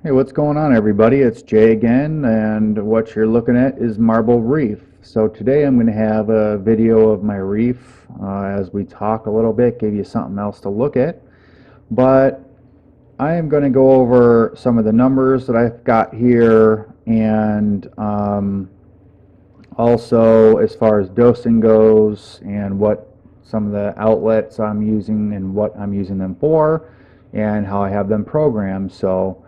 Hey, what's going on, everybody? It's Jay again, and what you're looking at is Marble Reef. So today I'm going to have a video of my reef as we talk a little bit, give you something else to look at. But I am going to go over some of the numbers that I've got here, and also as far as dosing goes, and what some of the outlets I'm using and what I'm using them for, and how I have them programmed. So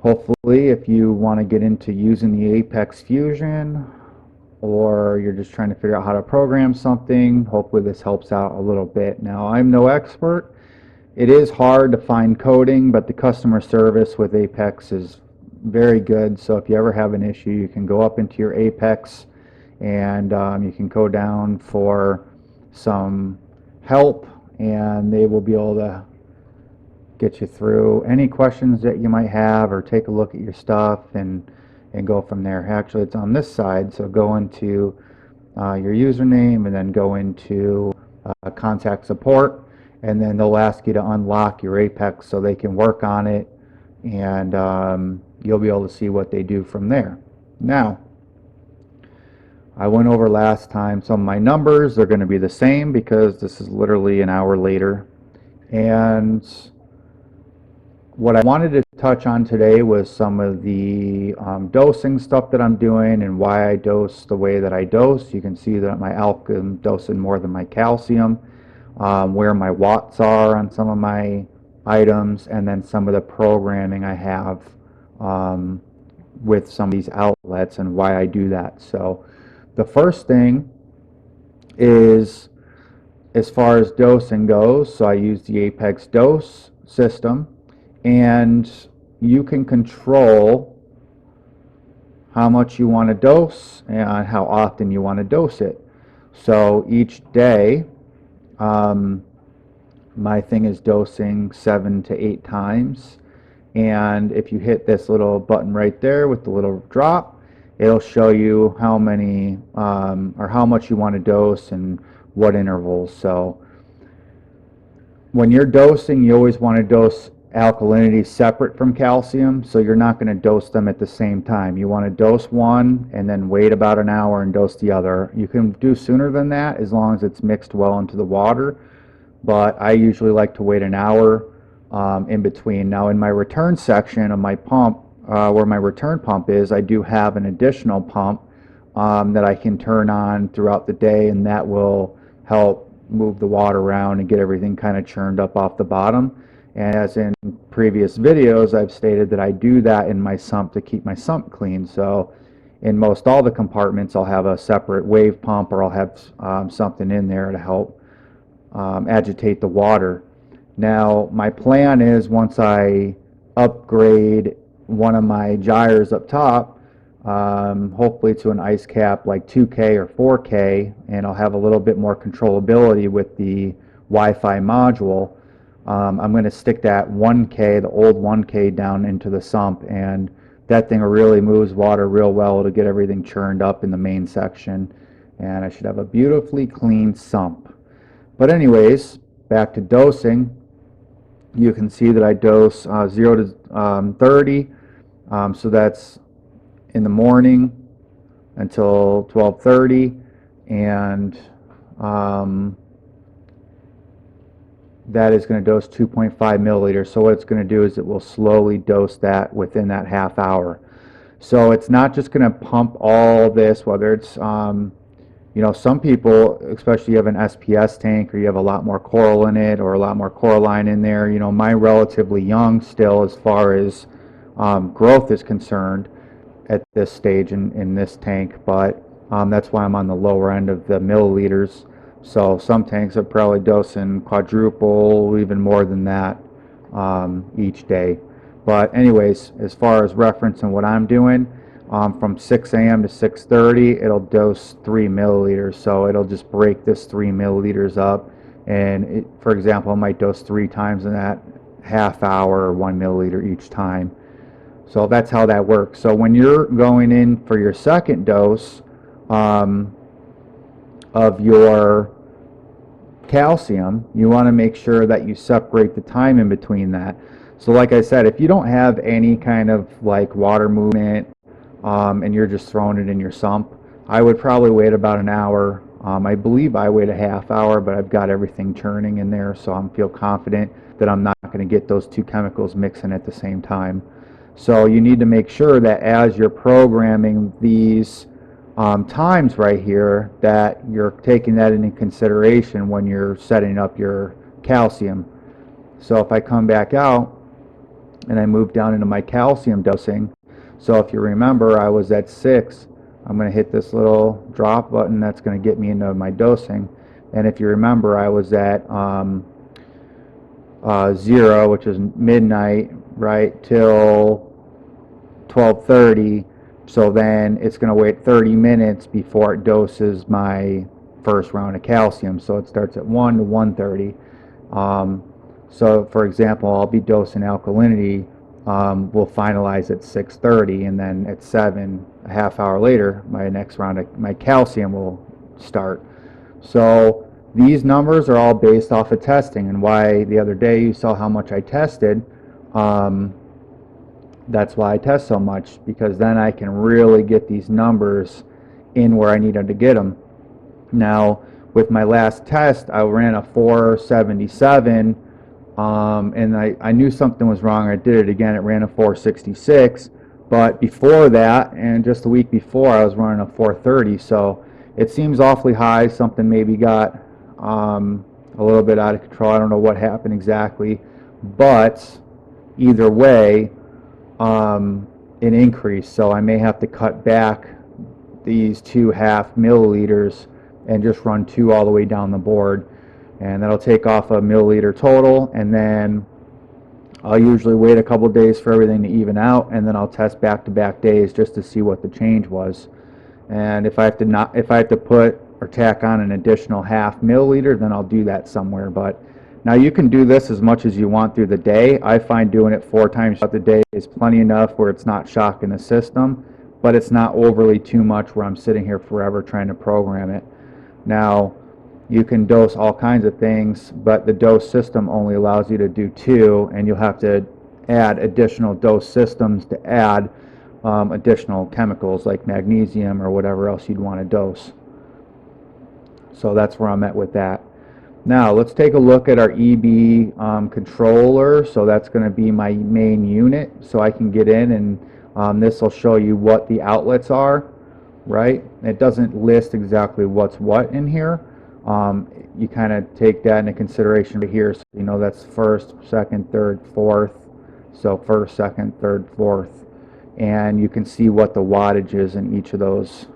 hopefully, if you want to get into using the Apex Fusion, or you're just trying to figure out how to program something, hopefully this helps out a little bit. Now, I'm no expert. It is hard to find coding, but the customer service with Apex is very good. So if you ever have an issue, you can go up into your Apex and you can go down for some help, and they will be able to get you through any questions that you might have, or take a look at your stuff and go from there. Actually, it's on this side, so go into your username and then go into contact support, and then they'll ask you to unlock your Apex so they can work on it, and you'll be able to see what they do from there. Now, I went over last time some of my numbers. They're going to be the same because this is literally an hour later. And what I wanted to touch on today was some of the dosing stuff that I'm doing and why I dose the way that I dose. You can see that my alk I'm dosing more than my calcium, where my watts are on some of my items, and then some of the programming I have with some of these outlets and why I do that. So the first thing is, as far as dosing goes, so I use the Apex dose system, and you can control how much you want to dose and how often you want to dose it. So each day, my thing is dosing 7 to 8 times. And if you hit this little button right there with the little drop, it'll show you how many or how much you want to dose and what intervals. So when you're dosing, you always want to dose alkalinity separate from calcium, so you're not going to dose them at the same time. You want to dose one and then wait about an hour and dose the other. You can do sooner than that as long as it's mixed well into the water, but I usually like to wait an hour in between. Now, in my return section of my pump, where my return pump is, I do have an additional pump that I can turn on throughout the day, and that will help move the water around and get everything kind of churned up off the bottom. And as in previous videos, I've stated that I do that in my sump to keep my sump clean. So in most all the compartments, I'll have a separate wave pump, or I'll have something in there to help agitate the water. Now, my plan is, once I upgrade one of my gyres up top, hopefully to an ice cap like 2K or 4K, and I'll have a little bit more controllability with the Wi-Fi module. I'm going to stick that 1K, the old 1K, down into the sump, and that thing really moves water real well to get everything churned up in the main section, and I should have a beautifully clean sump. But anyways, back to dosing. You can see that I dose 0 to 30, so that's in the morning until 12:30, and that is going to dose 2.5 milliliters. So what it's going to do is it will slowly dose that within that half hour. So it's not just going to pump all this, whether it's some people, especially you have an SPS tank, or you have a lot more coral in it, or a lot more coralline in there. Mine relatively young still as far as growth is concerned at this stage in this tank, but that's why I'm on the lower end of the milliliters. So some tanks are probably dosing quadruple, even more than that each day. But anyways, as far as reference and what I'm doing, from 6 a.m. to 6:30, it'll dose 3 milliliters. So it'll just break this 3 milliliters up. And for example, it might dose 3 times in that half hour, or 1 milliliter each time. So that's how that works. So when you're going in for your second dose of your calcium, you want to make sure that you separate the time in between that. So like I said, if you don't have any kind of like water movement, and you're just throwing it in your sump, I would probably wait about an hour. I believe I wait a half hour, but I've got everything churning in there, so I feel confident that I'm not going to get those two chemicals mixing at the same time. So you need to make sure that as you're programming these times right here, that you're taking that into consideration when you're setting up your calcium. So if I come back out and I move down into my calcium dosing, so if you remember, I was at 6. I'm going to hit this little drop button. That's going to get me into my dosing. And if you remember, I was at 0, which is midnight, right, till 12:30. So then it's going to wait 30 minutes before it doses my first round of calcium. So it starts at 1 to 1:30. So for example, I'll be dosing alkalinity. We'll finalize at 6:30, and then at 7, a half hour later, my next round of my calcium will start. So these numbers are all based off of testing, and why the other day you saw how much I tested. That's why I test so much, because then I can really get these numbers in where I need them to get them. Now, with my last test, I ran a 477, and I knew something was wrong. I did it again. It ran a 466, but before that, and just a week before, I was running a 430. So it seems awfully high. Something maybe got a little bit out of control. I don't know what happened exactly, but either way, it increased. So I may have to cut back these 2.5 milliliters and just run 2 all the way down the board, and that'll take off a milliliter total. And then I'll usually wait a couple days for everything to even out, and then I'll test back-to-back days just to see what the change was. And if I have to put or tack on an additional 0.5 milliliter, then I'll do that somewhere. But now you can do this as much as you want through the day. I find doing it 4 times throughout the day is plenty enough where it's not shocking the system, but it's not overly too much where I'm sitting here forever trying to program it. Now, you can dose all kinds of things, but the dose system only allows you to do 2, and you'll have to add additional dose systems to add additional chemicals like magnesium or whatever else you'd want to dose. So that's where I'm at with that. Now let's take a look at our EB controller. So that's going to be my main unit. So I can get in, and this will show you what the outlets are, right? It doesn't list exactly what's what in here. You kind of take that into consideration right here. So you know that's first, second, third, fourth. So first, second, third, fourth. And you can see what the wattage is in each of those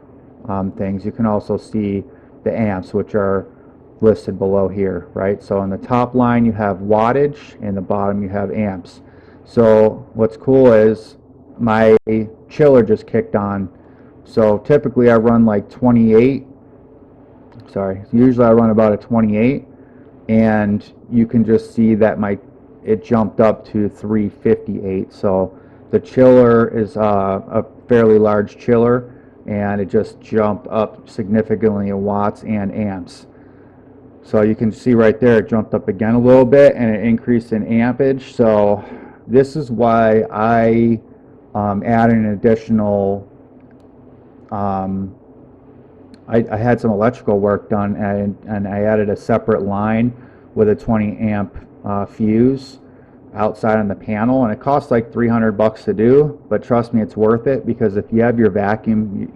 things. You can also see the amps, which are listed below here, right? So on the top line you have wattage, and the bottom you have amps. So what's cool is my chiller just kicked on. So typically I run like 28. Usually I run about a 28, and you can just see that it jumped up to 358. So the chiller is a fairly large chiller, and it just jumped up significantly in watts and amps. So you can see right there it jumped up again a little bit, and it increased in ampage. So this is why I added an additional I had some electrical work done, and I added a separate line with a 20 amp fuse outside on the panel, and it costs like $300 to do, but trust me, it's worth it, because if you have your vacuum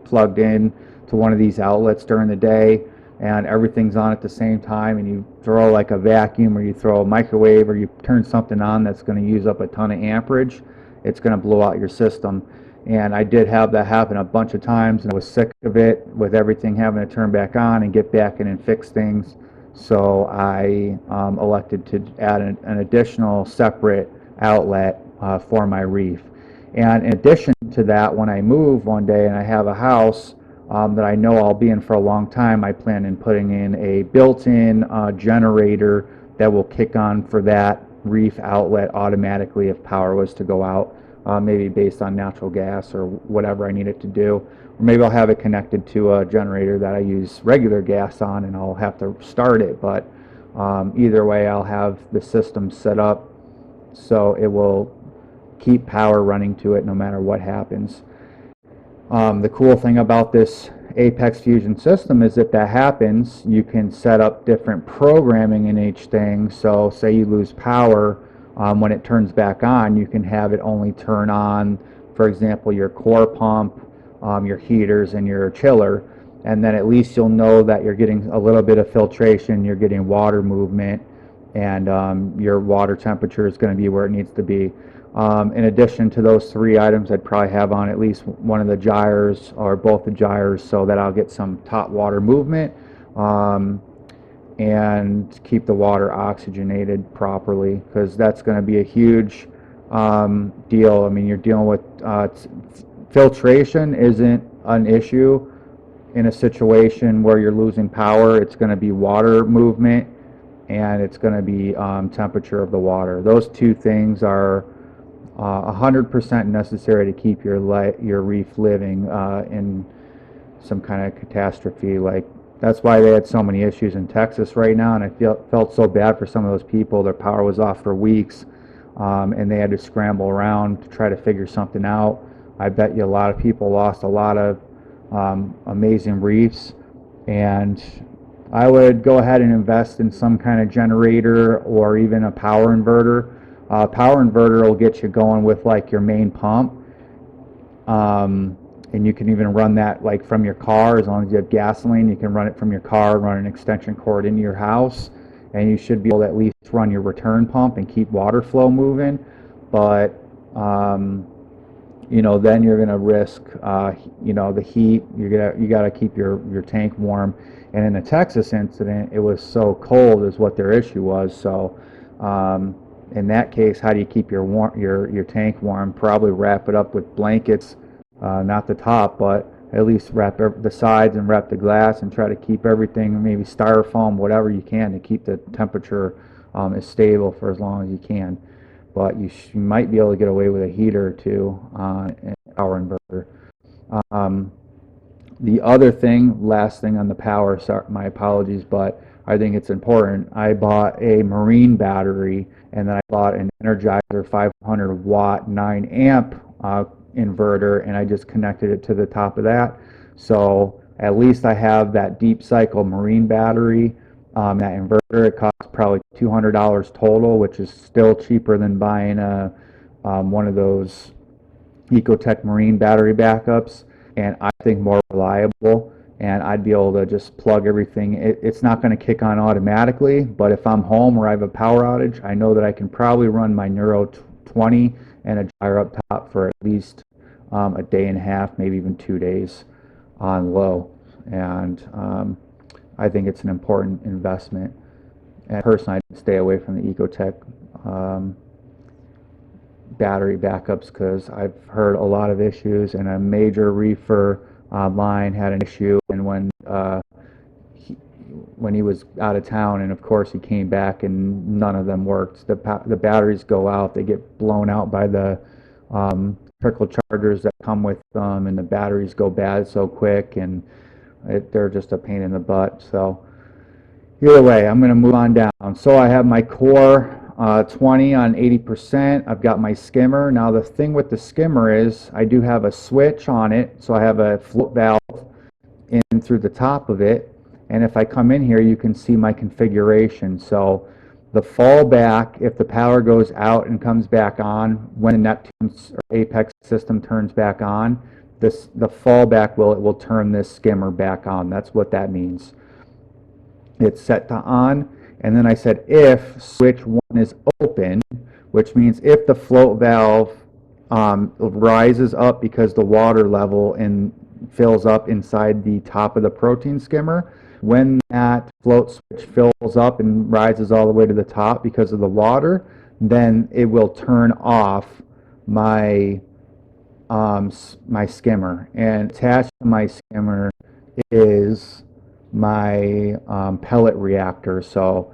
plugged in to one of these outlets during the day and everything's on at the same time, and you throw like a vacuum or you throw a microwave or you turn something on that's going to use up a ton of amperage, it's going to blow out your system. And I did have that happen a bunch of times, and I was sick of it with everything having to turn back on and get back in and fix things. So I elected to add an additional separate outlet for my Reef. And in addition to that, when I move one day and I have a house that I know I'll be in for a long time, I plan on putting in a built-in generator that will kick on for that Reef outlet automatically if power was to go out. Maybe based on natural gas or whatever I need it to do. Or maybe I'll have it connected to a generator that I use regular gas on, and I'll have to start it. But either way, I'll have the system set up so it will keep power running to it no matter what happens. The cool thing about this Apex Fusion system is if that happens, you can set up different programming in each thing. So say you lose power, when it turns back on, you can have it only turn on, for example, your core pump, your heaters, and your chiller. And then at least you'll know that you're getting a little bit of filtration, you're getting water movement, and your water temperature is going to be where it needs to be. In addition to those three items, I'd probably have on at least one of the gyres or both the gyres so that I'll get some top water movement, and keep the water oxygenated properly, because that's going to be a huge deal. I mean, you're dealing with filtration isn't an issue in a situation where you're losing power. It's going to be water movement, and it's going to be temperature of the water. Those two things are 100% necessary to keep your reef living in some kind of catastrophe. Like, that's why they had so many issues in Texas right now, and I felt so bad for some of those people. Their power was off for weeks, and they had to scramble around to try to figure something out. I bet you a lot of people lost a lot of amazing reefs, and I would go ahead and invest in some kind of generator or even a power inverter. Power inverter will get you going with like your main pump, and you can even run that like from your car. As long as you have gasoline, you can run it from your car, run an extension cord into your house, and you should be able to at least run your return pump and keep water flow moving. But then you're going to risk the heat. You got to keep your tank warm. And in the Texas incident, it was so cold is what their issue was. So in that case, how do you keep your tank warm? Probably wrap it up with blankets, not the top, but at least wrap the sides and wrap the glass, and try to keep everything, maybe styrofoam, whatever you can, to keep the temperature as stable for as long as you can. But you might be able to get away with a heater or two and a power inverter. The other thing, last thing on the power, sorry, my apologies, but I think it's important. I bought a marine battery, and then I bought an Energizer 500 watt 9 amp inverter, and I just connected it to the top of that. So at least I have that deep cycle marine battery. That inverter, it costs probably $200 total, which is still cheaper than buying one of those Ecotech marine battery backups, and I think more reliable. And I'd be able to just plug everything. It's not going to kick on automatically, but if I'm home or I have a power outage, I know that I can probably run my Neuro 20 and a gyre up top for at least a day and a half, maybe even 2 days on low. And I think it's an important investment. And personally, I'd stay away from the Ecotech battery backups, because I've heard a lot of issues, and a major reefer line had an issue, and when he was out of town, and of course he came back and none of them worked. The batteries go out, they get blown out by the trickle chargers that come with them, and the batteries go bad so quick, and they're just a pain in the butt. So either way, I'm going to move on down. So I have my core 20 on 80%. I've got my skimmer. Now the thing with the skimmer is I do have a switch on it, so I have a float valve in through the top of it, and if I come in here, you can see my configuration. So the fallback, if the power goes out and comes back on, when the Neptune's or Apex system turns back on, the fallback will turn this skimmer back on. That's what that means. It's set to on, and then I said if switch 1 is open, which means if the float valve rises up because the water level fills up inside the top of the protein skimmer. When that float switch fills up and rises all the way to the top because of the water, then it will turn off my my skimmer. And attached to my skimmer is my pellet reactor. So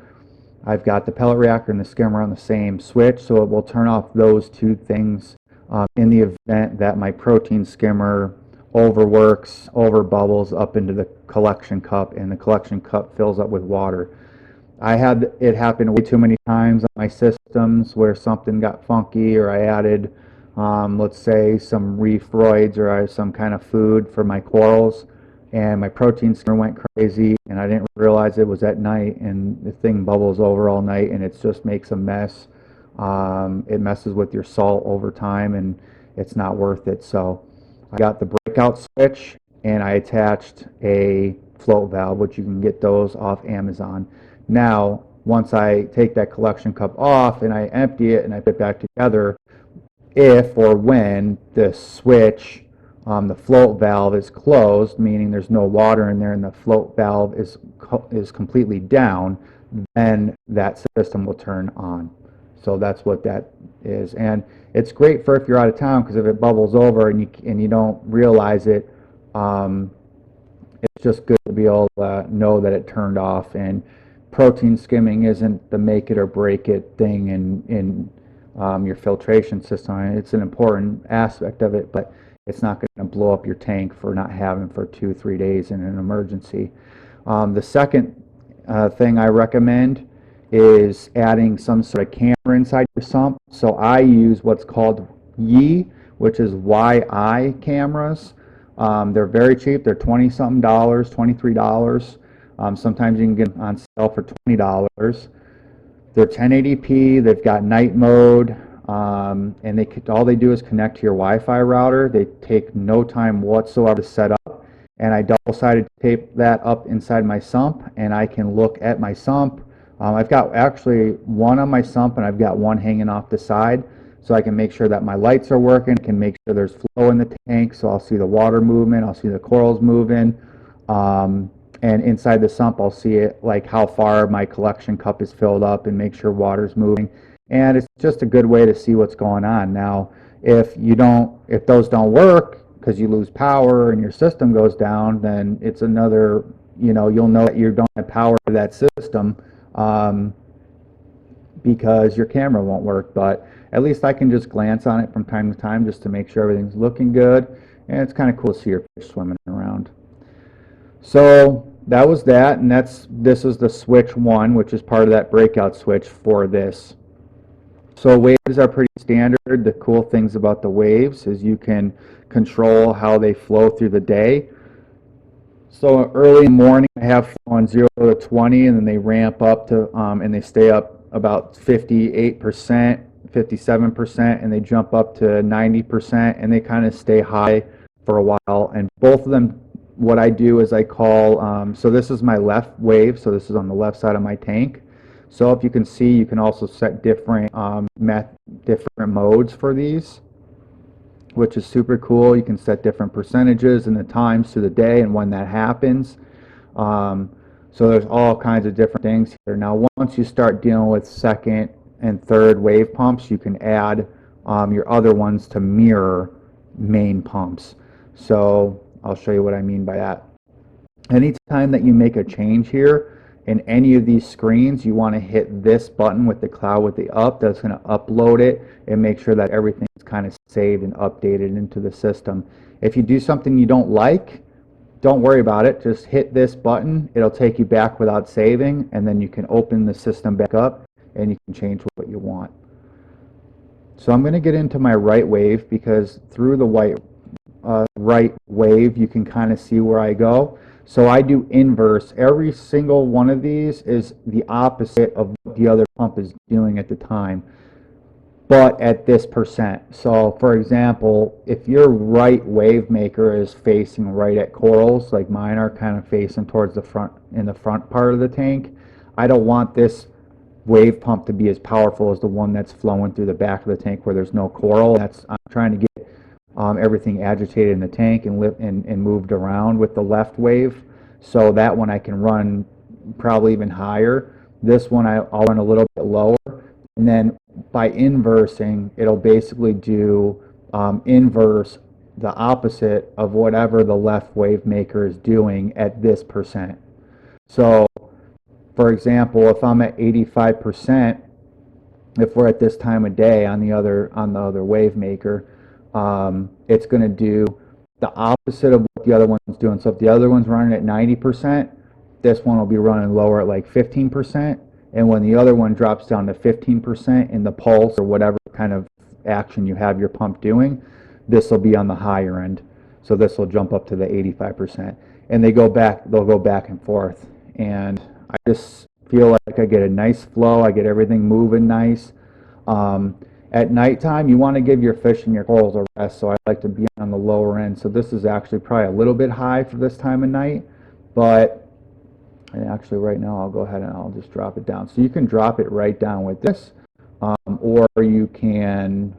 I've got the pellet reactor and the skimmer on the same switch, so it will turn off those two things in the event that my protein skimmer overworks, over bubbles up into the collection cup, and the collection cup fills up with water. I had it happen way too many times on my systems where something got funky, or I added, let's say, some reef roids or some kind of food for my corals, and my protein skimmer went crazy, and I didn't realize it was at night, and the thing bubbles over all night, and it just makes a mess. It messes with your salt over time, and it's not worth it. So I got the breakout switch, and I attached a float valve, which you can get those off Amazon. Now, once I take that collection cup off and I empty it and I put it back together, if or when the switch, the float valve is closed, meaning there's no water in there and the float valve is completely down, then that system will turn on. So that's what that is. And it's great for if you're out of town, because if it bubbles over and you don't realize it, it's just good to be able to know that it turned off. And protein skimming isn't the make it or break it thing in your filtration system. It's an important aspect of it, but it's not going to blow up your tank for not having for 2-3 days in an emergency. The second thing I recommend is adding some sort of camera inside your sump. So I use what's called which is YI cameras. They're very cheap. They're 20 something dollars, $23. Sometimes you can get them on sale for $20. They're 1080p. They've got night mode, and all they do is connect to your Wi-Fi router. They take no time whatsoever to set up, and I double-sided tape that up inside my sump, and I can look at my sump. I've got actually one on my sump, and I've got one hanging off the side, so I can make sure that my lights are working. I can make sure there's flow in the tank, so I'll see the water movement, I'll see the corals moving. And inside the sump, I'll see it, like how far my collection cup is filled up, and make sure water's moving. And it's just a good way to see what's going on. Now, if those don't work because you lose power and your system goes down, then it's another, you'll know that you don't have power to that system, because your camera won't work. But at least I can just glance on it from time to time just to make sure everything's looking good. And it's kind of cool to see your fish swimming around. So that was that, and this is the switch 1, which is part of that breakout switch for this. So waves are pretty standard. The cool things about the waves is you can control how they flow through the day. So early in the morning, I have flow on 0 to 20, and then they ramp up to, and they stay up about 58%, 57%, and they jump up to 90%, and they kind of stay high for a while. And both of them, what I do is I call, so this is my left wave, so this is on the left side of my tank. So if you can see, you can also set different modes for these, which is super cool. You can set different percentages and the times to the day and when that happens. So there's all kinds of different things here. Now, once you start dealing with second and third wave pumps, you can add your other ones to mirror main pumps. So I'll show you what I mean by that. Anytime that you make a change here in any of these screens, you want to hit this button with the cloud with the up. That's going to upload it and make sure that everything is kind of saved and updated into the system. If you do something you don't like, don't worry about it. Just hit this button. It'll take you back without saving, and then you can open the system back up and you can change what you want. So I'm going to get into my right wave, because through the right wave you can kind of see where I go. So I do inverse. Every single one of these is the opposite of what the other pump is doing at the time, but at this percent. So for example, if your right wave maker is facing right at corals, like mine are kind of facing towards the front, in the front part of the tank, I don't want this wave pump to be as powerful as the one that's flowing through the back of the tank where there's no coral. I'm trying to get everything agitated in the tank and moved around with the left wave. So that one I can run probably even higher. This one I'll run a little bit lower, and then by inversing, it'll basically do inverse the opposite of whatever the left wave maker is doing at this percent. So for example, if I'm at 85%, if we're at this time of day on the other wave maker, it's going to do the opposite of what the other one's doing. So if the other one's running at 90%, this one will be running lower at like 15%. and when the other one drops down to 15% in the pulse or whatever kind of action you have your pump doing, this will be on the higher end. So this will jump up to the 85%. And they'll go back and forth. And I just feel like I get a nice flow, I get everything moving nice. At nighttime, you want to give your fish and your corals a rest, so I like to be on the lower end. So this is actually probably a little bit high for this time of night, but actually right now I'll go ahead and I'll just drop it down. So you can drop it right down with this, or you can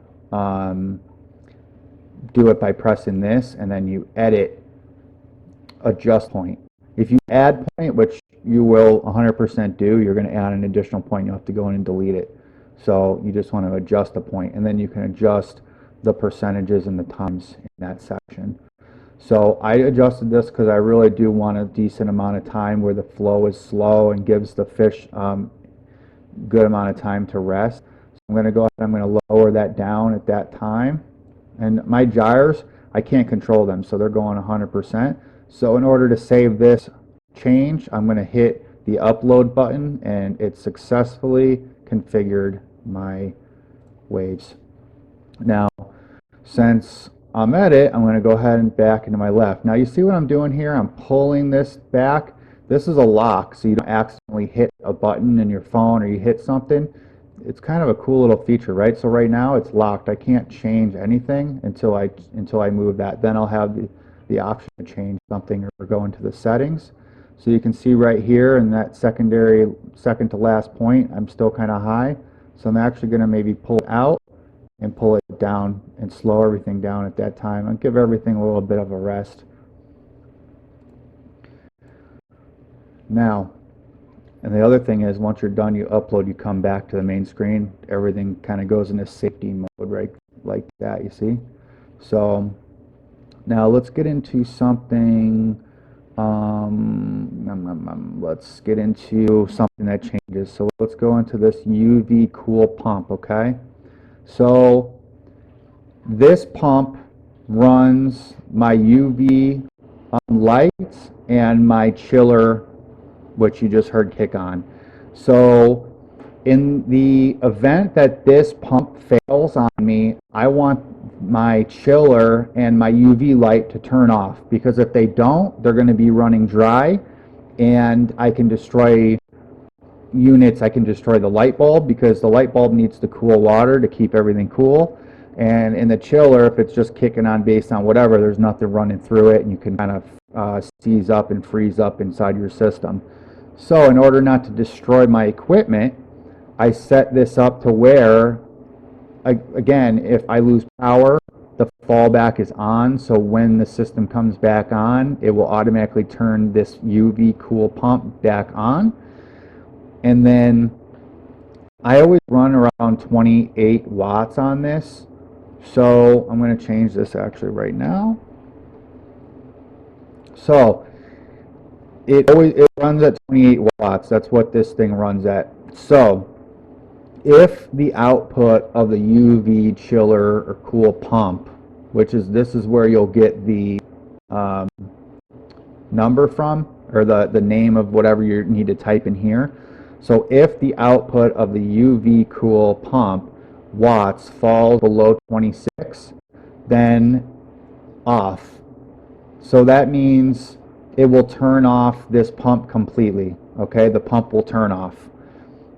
do it by pressing this, and then you edit adjust point. If you add point, which you will 100% do, you're going to add an additional point. You'll have to go in and delete it. So you just want to adjust the point, and then you can adjust the percentages and the times in that section. So I adjusted this because I really do want a decent amount of time where the flow is slow and gives the fish good amount of time to rest. So I'm going to go ahead, I'm going to lower that down at that time. And my gyres, I can't control them, so they're going 100%. So in order to save this change, I'm going to hit the upload button, and it successfully configured my waves. Now, since I'm at it, I'm going to go ahead and back into my left. Now you see what I'm doing here? I'm pulling this back. This is a lock, so you don't accidentally hit a button in your phone or you hit something. It's kind of a cool little feature, right? So right now it's locked. I can't change anything until I move that. Then I'll have the option to change something or go into the settings. So you can see right here in that second to last point, I'm still kind of high. So I'm actually going to maybe pull it out and pull it down and slow everything down at that time and give everything a little bit of a rest. Now, and the other thing is, once you're done, you upload, you come back to the main screen, everything kind of goes into safety mode, right? Like that, you see? So now let's get into something, let's get into something that changes. So let's go into this UV cool pump, okay? So this pump runs my UV lights and my chiller, which you just heard kick on. So in the event that this pump fails on me, I want my chiller and my UV light to turn off, because if they don't, they're going to be running dry, and I can destroy units. I can destroy the light bulb, because the light bulb needs the cool water to keep everything cool, and in the chiller, if it's just kicking on based on whatever, there's nothing running through it, and you can kind of seize up and freeze up inside your system. So in order not to destroy my equipment, I set this up to where, again, if I lose power, the fallback is on, so when the system comes back on, it will automatically turn this UV cool pump back on. And then I always run around 28 watts on this, so I'm going to change this actually right now. So it runs at 28 watts. That's what this thing runs at. So if the output of the UV chiller or cool pump, this is where you'll get the number from, or the name of whatever you need to type in here. So if the output of the UV cool pump watts falls below 26, then off. So that means it will turn off this pump completely. Okay, the pump will turn off.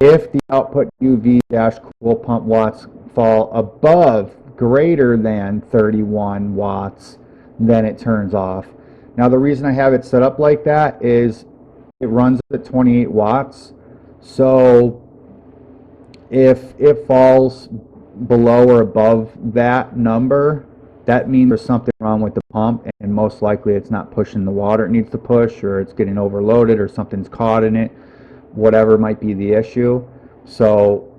If the output UV-cool pump watts fall above greater than 31 watts, then it turns off. Now the reason I have it set up like that is it runs at 28 watts. So if it falls below or above that number, that means there's something wrong with the pump, and most likely it's not pushing the water it needs to push, or it's getting overloaded, or something's caught in it, whatever might be the issue. So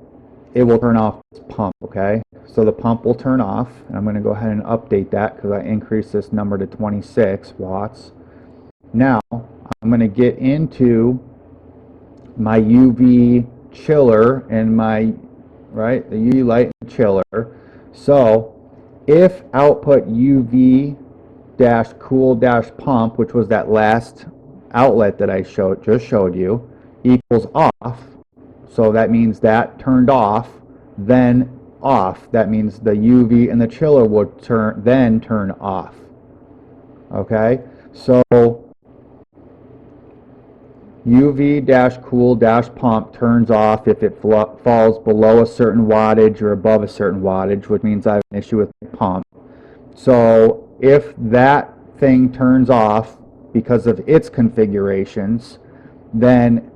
it will turn off this pump, okay? So the pump will turn off, and I'm going to go ahead and update that because I increased this number to 26 watts. Now I'm going to get into my UV chiller and my, the UV light and chiller. So if output UV cool pump, which was that last outlet that I just showed you, equals off, So that means that turned off, then off. That means the UV and the chiller would then turn off. Okay, so UV-cool-pump turns off if it falls below a certain wattage or above a certain wattage, which means I have an issue with the pump. So if that thing turns off because of its configurations, then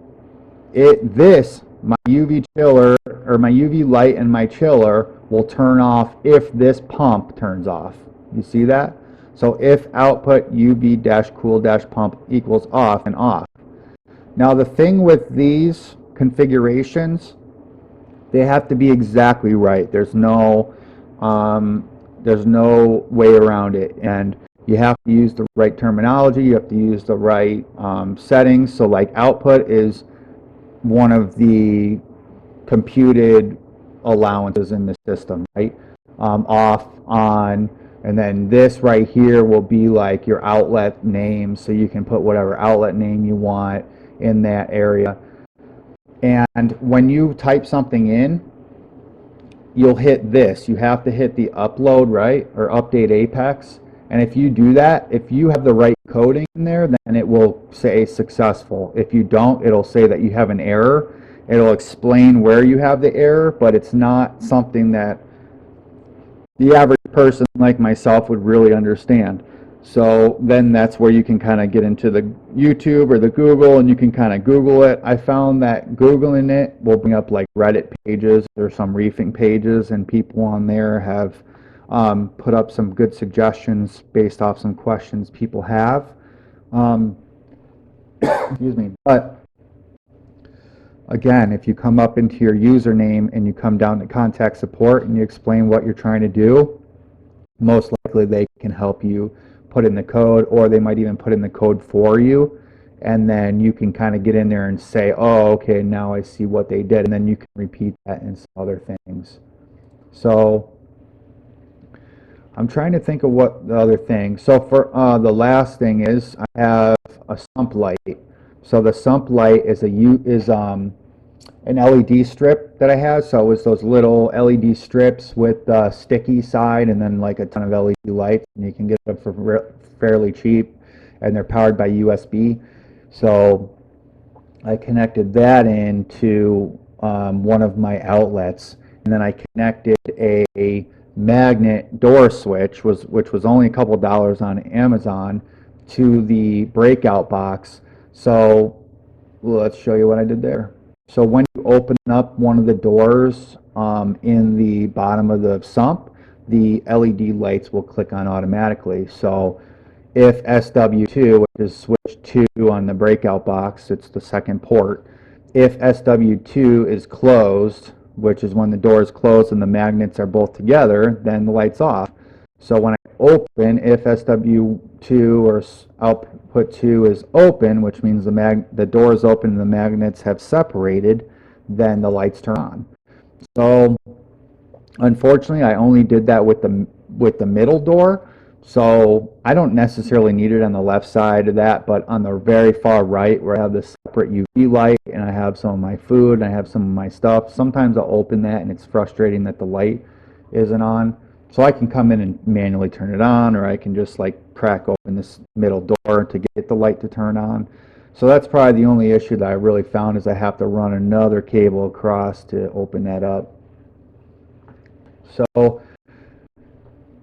my UV chiller or my UV light and my chiller will turn off if this pump turns off. You see that? So if output UV-cool-pump equals off and off. Now the thing with these configurations, they have to be exactly right. There's no way around it, and you have to use the right terminology. You have to use the right settings. So like output is one of the computed allowances in the system, right? Off, on, and then this right here will be like your outlet name, so you can put whatever outlet name you want in that area. And when you type something in, you'll hit this. You have to hit the upload, right, or update apex. And if you do that, if you have the right coding in there, then it will say successful. If you don't, it'll say that you have an error. It'll explain where you have the error, but it's not something that the average person like myself would really understand. So then that's where you can kind of get into the YouTube or the Google, and you can kind of Google it. I found that Googling it will bring up like Reddit pages or some reefing pages, and people on there have put up some good suggestions based off some questions people have. Excuse me. But again, if you come up into your username and you come down to contact support and you explain what you're trying to do, most likely they can help you put in the code, or they might even put in the code for you, and then you can kind of get in there and say, oh, okay, now I see what they did, and then you can repeat that and some other things. So I'm trying to think of what the other thing. So for the last thing is I have a sump light. So the sump light is an LED strip that I have. So it was those little LED strips with the sticky side and then like a ton of LED lights, and you can get them for fairly cheap, and they're powered by USB. So I connected that into one of my outlets, and then I connected a magnet door switch, which was only a couple dollars on Amazon, to the breakout box. So let's show you what I did there. So when you open up one of the doors in the bottom of the sump, the LED lights will click on automatically. So if SW2, which is switch 2 on the breakout box, it's the second port, if SW2 is closed, which is when the door is closed and the magnets are both together, then the light's off. So when I open, if SW2 or output 2 is open, which means the door is open and the magnets have separated, then the lights turn on. So unfortunately, I only did that with the middle door. So I don't necessarily need it on the left side of that, but on the very far right where I have the separate UV light and I have some of my food and I have some of my stuff, sometimes I'll open that and it's frustrating that the light isn't on. So I can come in and manually turn it on, or I can just like crack open this middle door to get the light to turn on. So that's probably the only issue that I really found, is I have to run another cable across to open that up. So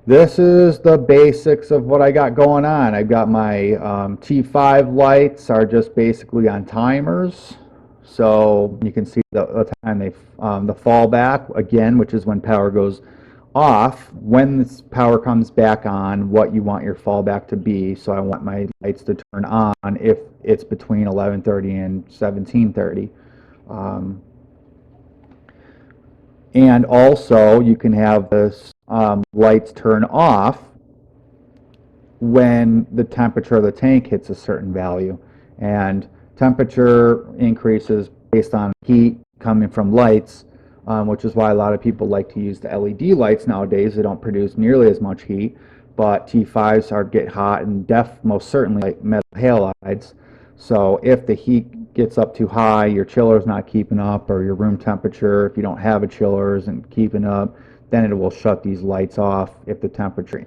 this is the basics of what I got going on. I've got my T5 lights are just basically on timers. So you can see the time the fallback, again, which is when power goes off. When this power comes back on, what you want your fallback to be. So I want my lights to turn on if it's between 11:30 and 17:30. And also you can have this lights turn off when the temperature of the tank hits a certain value, and temperature increases based on heat coming from lights, which is why a lot of people like to use the LED lights nowadays. They don't produce nearly as much heat, but T5s get hot and most certainly like metal halides. So if the heat gets up too high, your chiller's not keeping up, or your room temperature, if you don't have a chiller, isn't keeping up, then it will shut these lights off if the temperature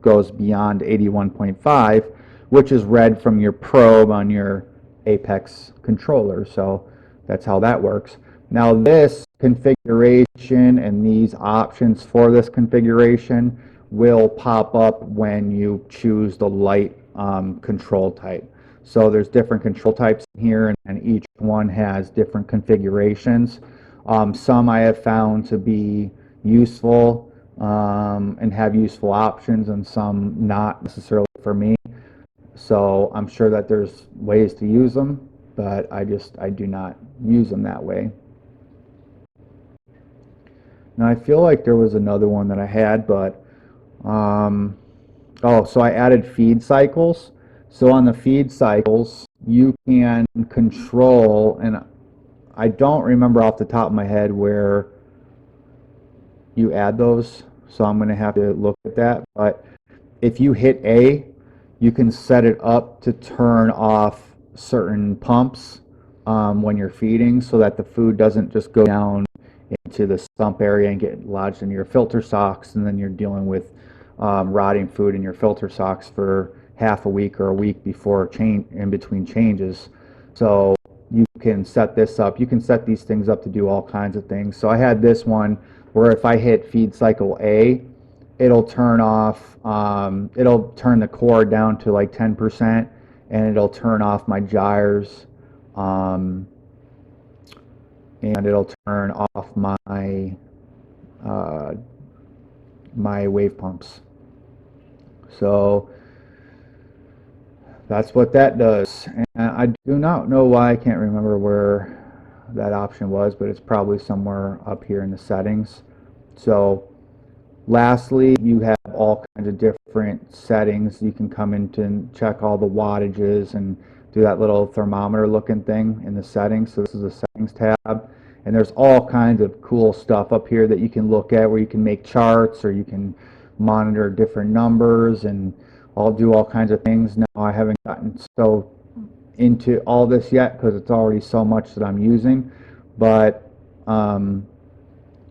goes beyond 81.5, which is read from your probe on your Apex controller. So that's how that works. Now this configuration and these options for this configuration will pop up when you choose the light control type. So there's different control types here, and each one has different configurations. Some I have found to be useful and have useful options, and some not necessarily for me. So I'm sure that there's ways to use them, but I do not use them that way. Now I feel like there was another one that I had, but oh, so I added feed cycles. So on the feed cycles, you can control, and I don't remember off the top of my head where you add those, so I'm going to have to look at that. But if you hit A, you can set it up to turn off certain pumps when you're feeding, so that the food doesn't just go down into the sump area and get lodged in your filter socks, and then you're dealing with rotting food in your filter socks for half a week or a week before in between changes. So you can set this up. You can set these things up to do all kinds of things. So I had this one where if I hit feed cycle A, it'll turn off, it'll turn the core down to like 10%, and it'll turn off my gyres, and it'll turn off my my wave pumps. So that's what that does. And I do not know why, I can't remember where that option was, but it's probably somewhere up here in the settings. So lastly, you have all kinds of different settings. You can come in to check all the wattages and do that little thermometer looking thing in the settings. So this is the settings tab, and there's all kinds of cool stuff up here that you can look at, where you can make charts, or you can monitor different numbers, and I'll do all kinds of things. Now I haven't gotten so into all this yet because it's already so much that I'm using, but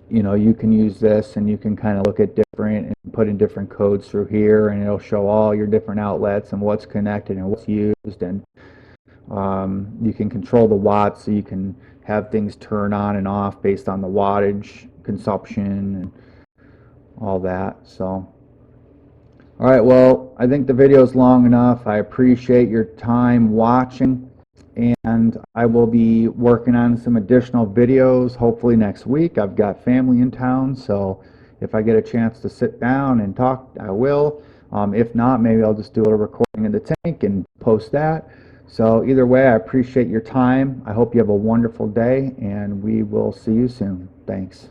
you know, you can use this and you can kind of look at different and put in different codes through here, and it'll show all your different outlets and what's connected and what's used. And you can control the watts, so you can have things turn on and off based on the wattage consumption and all that. So all right, well, I think the video is long enough. I appreciate your time watching, and I will be working on some additional videos hopefully next week. I've got family in town, so if I get a chance to sit down and talk, I will. If not, maybe I'll just do a little recording in the tank and post that. So either way, I appreciate your time. I hope you have a wonderful day, and we will see you soon. Thanks.